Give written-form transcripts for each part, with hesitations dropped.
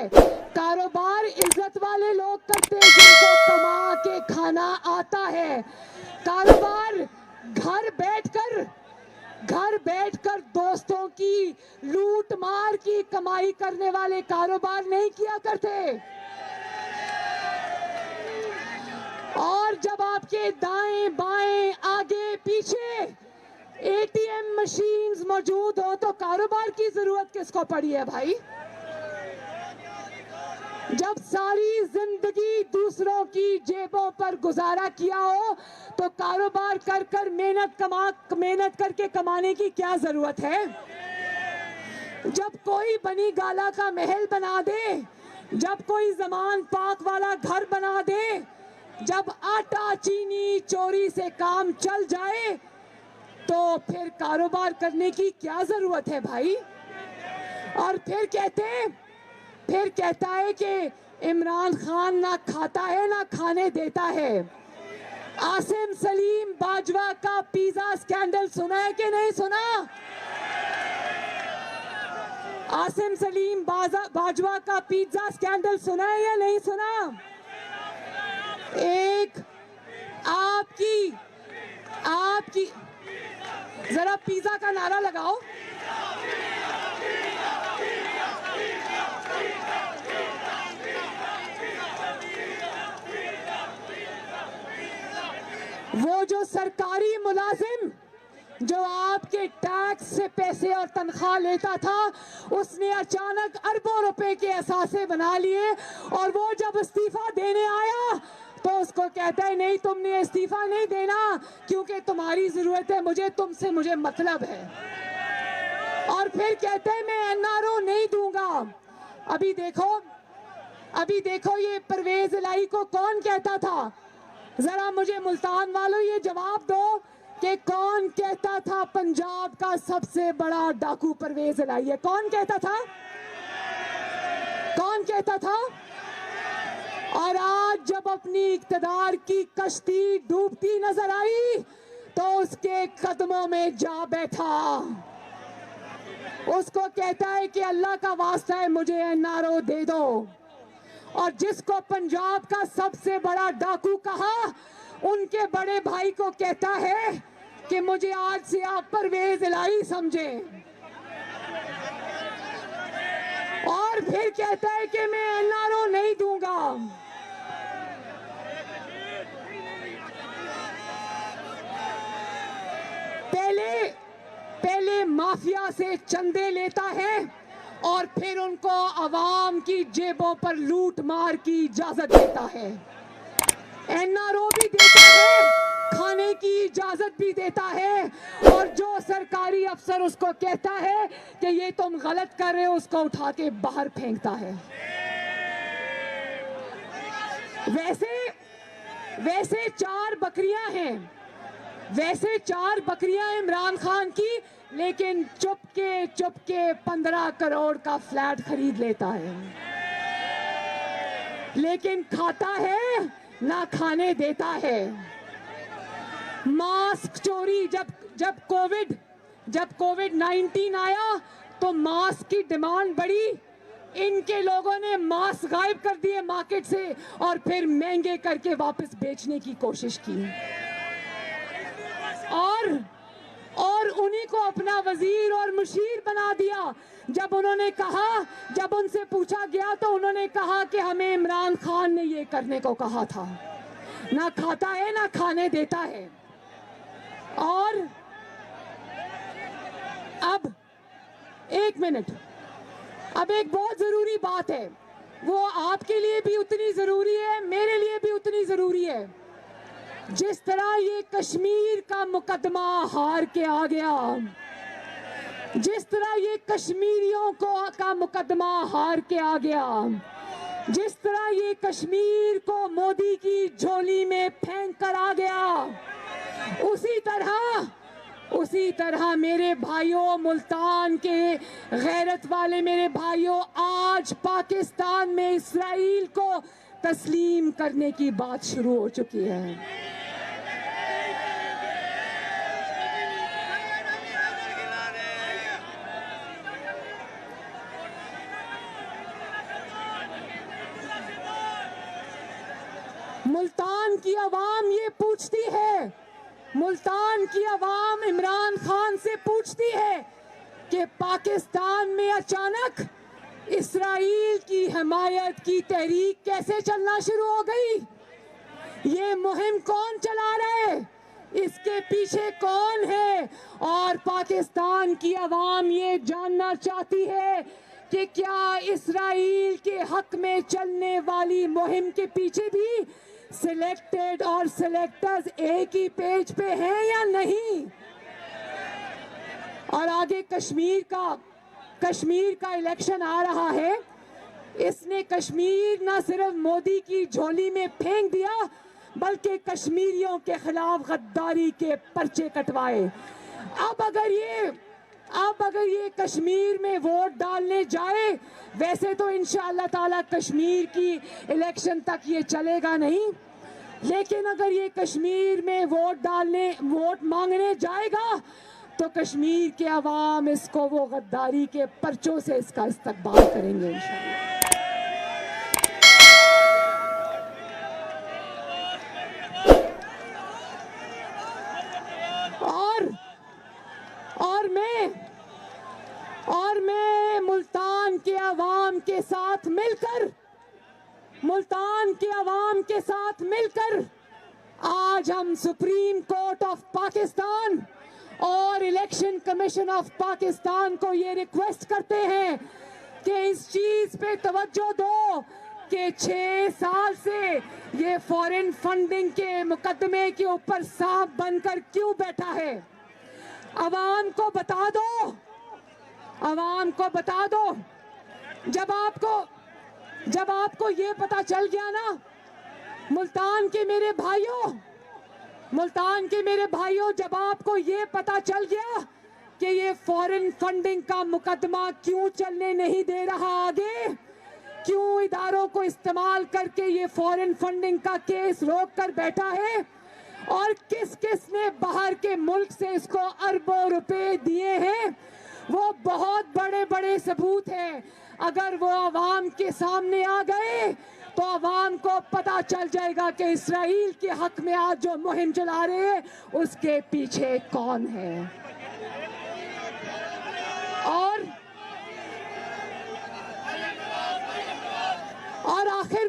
है। कारोबार इज्जत वाले लोग करते हैं जिनको कमा के खाना आता है। कारोबार घर बैठकर दोस्तों की लूट मार की कमाई करने वाले कारोबार नहीं किया करते। और जब आपके दाएं बाएं आगे पीछे एटीएम मशीन्स मौजूद हो तो कारोबार की जरूरत किसको पड़ी है भाई? जब सारी जिंदगी दूसरों की जेबों पर गुजारा किया हो तो कारोबार कर मेहनत करके कमाने की क्या जरूरत है? जब कोई बनी गाला का महल बना दे, जब कोई जमान पाक वाला घर बना दे, जब आटा चीनी चोरी से काम चल जाए तो फिर कारोबार करने की क्या जरूरत है भाई? और फिर कहता है कि इमरान खान ना खाता है ना खाने देता है। आसिम सलीम बाजवा का पिज्जा स्कैंडल सुना है कि नहीं सुना? आसिम सलीम बाजवा का पिज्जा स्कैंडल सुना है या नहीं सुना? एक आपकी जरा पिज्जा का नारा लगाओ। वो जो सरकारी मुलाजिम जो आपके टैक्स से पैसे और तनख्वाह लेता था, उसने अचानक अरबों रुपए के असासे बना लिए और वो जब इस्तीफा देने आया तो उसको कहता है नहीं, तुमने इस्तीफा नहीं देना क्योंकि तुम्हारी जरूरत है मुझे मतलब है। और फिर कहते हैं मैं एनआरओ नहीं दूंगा। अभी देखो ये परवेज इलाही को कौन कहता था? जरा मुझे मुल्तान वालों ये जवाब दो कि कौन कहता था पंजाब का सबसे बड़ा डाकू परवेज इलाही है? कौन कहता था? और आज जब अपनी इक्तदार की कश्ती डूबती नजर आई तो उसके कदमों में जा बैठा। उसको कहता है कि अल्लाह का वास्ता है मुझे एनआरओ दे दो। और जिसको पंजाब का सबसे बड़ा डाकू कहा, उनके बड़े भाई को कहता है कि मुझे आज से आप परवेज इलाही समझे। और फिर कहता है कि मैं एनआरओ नहीं दूंगा। पहले माफिया से चंदे लेता है और फिर उनको अवाम की जेबों पर लूट मार की इजाजत देता है। एनआरओ भी देता है, खाने की इजाजत भी देता है, और जो सरकारी अफसर उसको कहता है कि ये तुम गलत कर रहे हो, उसको उठा के बाहर फेंकता है। वैसे चार बकरियां इमरान खान की, लेकिन चुपके 15 करोड़ का फ्लैट खरीद लेता है। लेकिन खाता है ना खाने देता है। मास्क चोरी, जब कोविड-19 आया तो मास्क की डिमांड बढ़ी। इनके लोगों ने मास्क गायब कर दिए मार्केट से और फिर महंगे करके वापस बेचने की कोशिश की। और उन्हीं को अपना वजीर और मुशीर बना दिया। जब उनसे पूछा गया तो उन्होंने कहा कि हमें इमरान खान ने ये करने को कहा था। ना खाता है ना खाने देता है। और अब एक मिनट, अब एक बहुत जरूरी बात है, वो आपके लिए भी उतनी जरूरी है, मेरे लिए भी उतनी जरूरी है। जिस तरह ये कश्मीर का मुकदमा हार के आ गया, जिस तरह ये कश्मीरियों का मुकदमा हार के आ गया, जिस तरह ये कश्मीर को मोदी की झोली में फेंक कर आ गया, उसी तरह मेरे भाइयों, मुल्तान के गैरत वाले मेरे भाइयों, आज पाकिस्तान में इस्राईल को तस्लीम करने की बात शुरू हो चुकी है। मुल्तान की आवाम ये पूछती है, मुल्तान की आवाम इमरान खान से पूछती है कि पाकिस्तान में अचानक इसराइल की हमायत की तहरीक कैसे चलना शुरू हो गई? ये मुहिम कौन चला रहा है? इसके पीछे कौन है? और पाकिस्तान की आवाम ये जानना चाहती है कि क्या इसराइल के हक में चलने वाली मुहिम के पीछे भी सिलेक्टेड और सिलेक्टर्स एक ही पेज पे हैं या नहीं? और आगे कश्मीर का इलेक्शन आ रहा है। इसने कश्मीर ना सिर्फ मोदी की झोली में फेंक दिया, बल्कि कश्मीरियों के खिलाफ गद्दारी के पर्चे कटवाए। अब अगर ये कश्मीर में वोट डालने जाए, वैसे तो इंशाअल्लाह ताला कश्मीर की इलेक्शन तक ये चलेगा नहीं, लेकिन अगर ये कश्मीर में वोट मांगने जाएगा तो कश्मीर के अवाम इसको वो गद्दारी के पर्चों से इसका इस्तकबाल करेंगे इंशाअल्लाह। और मैं मुल्तान के अवाम के साथ मिलकर आज हम सुप्रीम कोर्ट ऑफ पाकिस्तान और इलेक्शन कमीशन ऑफ पाकिस्तान को ये रिक्वेस्ट करते हैं कि इस चीज पे तवज्जो दो कि 6 साल से ये फॉरेन फंडिंग के मुकदमे के ऊपर सांप बनकर क्यों बैठा है। अवाम को बता दो। जब आपको ये पता चल गया ना, मुल्तान के मेरे भाइयों, जब आपको ये पता चल गया कि ये फॉरेन फंडिंग का मुकदमा क्यों चलने नहीं दे रहा आगे, क्यों इदारों को इस्तेमाल करके ये फॉरेन फंडिंग का केस रोक कर बैठा है, और किस ने बाहर के मुल्क से इसको अरबों रुपए दिए हैं, वो बहुत बड़े सबूत हैं। अगर वो अवाम के सामने आ गए तो अवाम को पता चल जाएगा कि इसराइल के हक में आज जो मुहिम चला रहे हैं उसके पीछे कौन है। और आखिर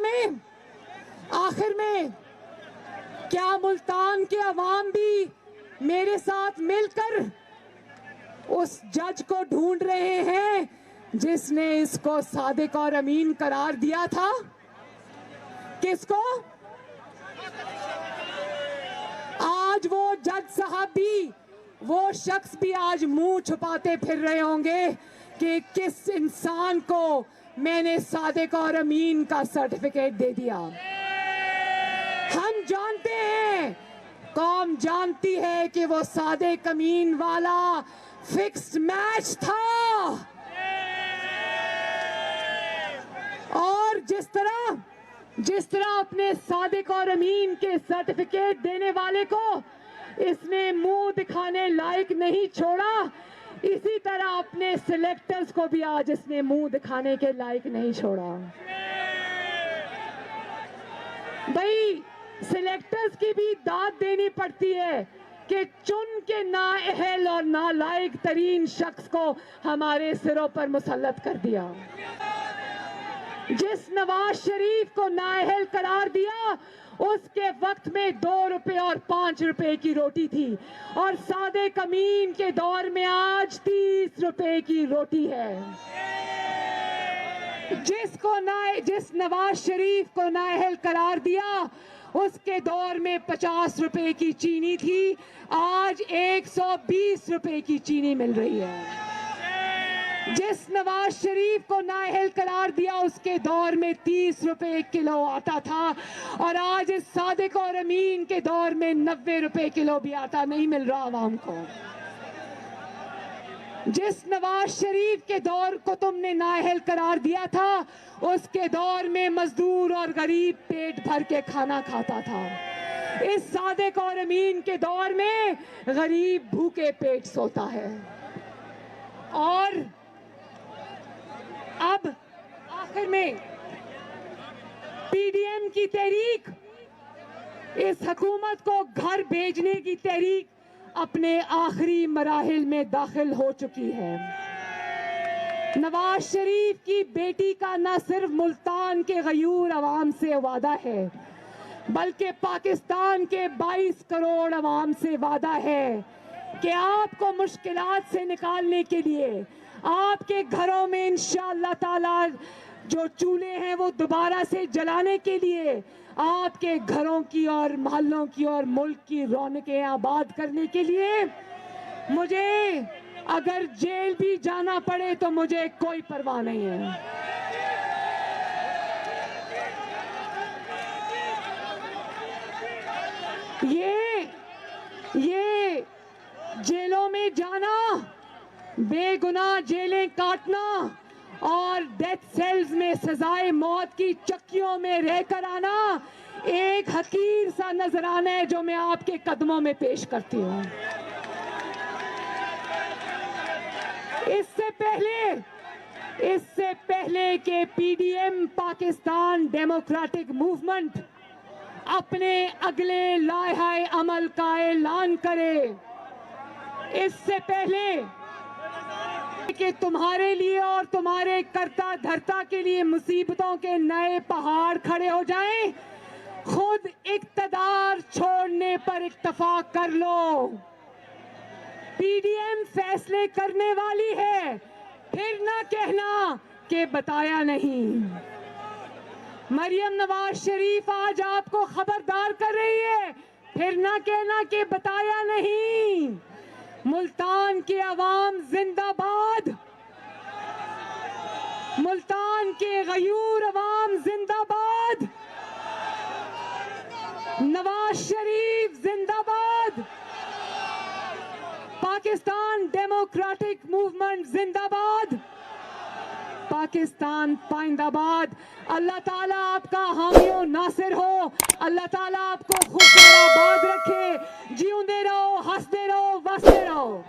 में क्या मुल्तान के अवाम भी मेरे साथ मिलकर उस जज को ढूंढ रहे हैं जिसने इसको सादिक और अमीन करार दिया था? किसको? आज वो जज साहब भी, वो शख्स भी आज मुंह छुपाते फिर रहे होंगे कि किस इंसान को मैंने सादिक और अमीन का सर्टिफिकेट दे दिया। हम जानते हैं, कौम जानती है कि वो सादिक अमीन वाला फिक्स्ड मैच था। और जिस तरह अपने सादिक और अमीन के सर्टिफिकेट देने वाले को इसने मुंह दिखाने लायक नहीं छोड़ा, इसी तरह अपने सिलेक्टर्स को भी आज इसने मुंह दिखाने के लायक नहीं छोड़ा। भाई, सिलेक्टर्स की भी दाद देनी पड़ती है कि चुन के नाअहल और नालायक तरीन शख्स को हमारे सिरों पर मुसल्लत कर दिया। जिस नवाज शरीफ को नाअहल करार दिया, उसके वक्त में 2 रुपए और 5 रुपए की रोटी थी, और सादिक अमीन के दौर में आज 30 रुपए की रोटी है। जिस नवाज शरीफ को नाअहल करार दिया, उसके दौर में 50 रुपए की चीनी थी, आज 120 रुपए की चीनी मिल रही है। जिस नवाज शरीफ को नाअहल करार दिया, उसके दौर में 30 रुपए किलो आटा था, और आज इस सादिक और अमीन के दौर में 90 रुपए किलो भी आटा नहीं मिल रहा आवाम को। जिस नवाज शरीफ के दौर को तुमने नाअहल करार दिया था, उसके दौर में मजदूर और गरीब पेट भर के खाना खाता था। इस सादिक और अमीन के दौर में गरीब भूखे पेट सोता है। और अब आखिर में पीडीएम की तहरीक इस हुकूमत को घर भेजने की तहरीक अपने आखिरी मराहिल में दाखिल हो चुकी है। नवाज शरीफ की बेटी का न सिर्फ मुल्तान के गयूर अवाम से वादा है, बल्कि पाकिस्तान के 22 करोड़ अवाम से वादा है कि आपको मुश्किलात से निकालने के लिए आपके घरों में इंशाअल्लाह ताला जो चूल्हे हैं वो दोबारा से जलाने के लिए, आपके घरों की और मोहल्लों की और मुल्क की रौनकें आबाद करने के लिए मुझे अगर जेल भी जाना पड़े तो मुझे कोई परवाह नहीं है। ये जेलों में जाना, बेगुनाह जेलें काटना और डेथ सेल्स में सजाए मौत की चक्कियों में रहकर आना एक हकीर सा नजराना है जो मैं आपके कदमों में पेश करती हूँ। इससे पहले कि पीडीएम पाकिस्तान डेमोक्रेटिक मूवमेंट अपने अगले लाहे अमल का ऐलान करे, इससे पहले कि तुम्हारे लिए और तुम्हारे करता धरता के लिए मुसीबतों के नए पहाड़ खड़े हो जाएं, खुद इक्तदार छोड़ने पर इत्तफाक कर लो। पीडीएम फैसले करने वाली है, फिर ना कहना कि बताया नहीं। मरियम नवाज शरीफ आज आपको खबरदार कर रही है, फिर ना कहना कि बताया नहीं। मुल्तान के अवाम जिंदाबाद, मुल्तान के गयूर अवाम जिंदाबाद, नवाज शरीफ जिंदाबाद, पाकिस्तान डेमोक्रेटिक मूवमेंट जिंदाबाद, पाकिस्तान पाइंदाबाद। अल्लाह ताला आपका हामी और नासिर हो, अल्लाह ताला आपको खुश और आबाद रखे। जीऊंदे रहो, हंसते रहो, बसते रहो।